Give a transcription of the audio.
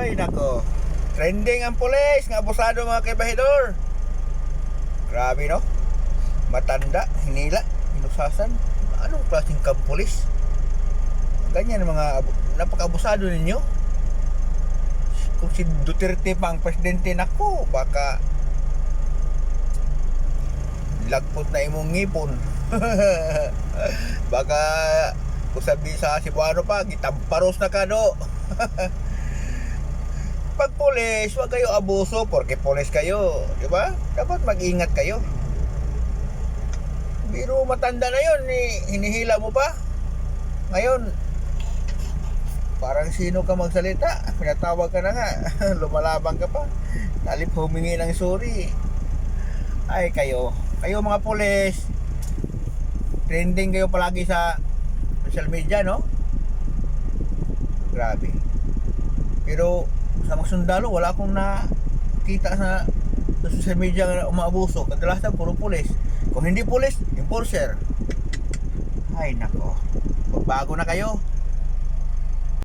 Ay, nako. Trending ang pulis, nga abusado mga kaibahidor. Grabe, no? Matanda, hinila, inusasan. Anong klaseng kampulis? Ganyan mga napaka-abusado ninyo. Kung si Duterte pa ang presidente, nako, baka lagpot na imong ngipon. Baka kung sabi sa Cebuano pa, gitamparos na ka, no? Pag pulis, wag kayo abuso porque pulis kayo, di ba? Dapat mag-ingat kayo. Biro matanda na yun, hinihila mo pa. Ngayon, parang sino ka magsalita, pinatawag ka na nga, lumalabang ka pa, talip humingi ng sorry. Ay kayo mga pulis, trending kayo palagi sa social media, no? Grabe. Pero sa mga sundalo, wala akong nakita sa social media na umaabuso. Kadalasan puro pulis. Kung hindi pulis, enforcer. Ay nako, magbago na kayo.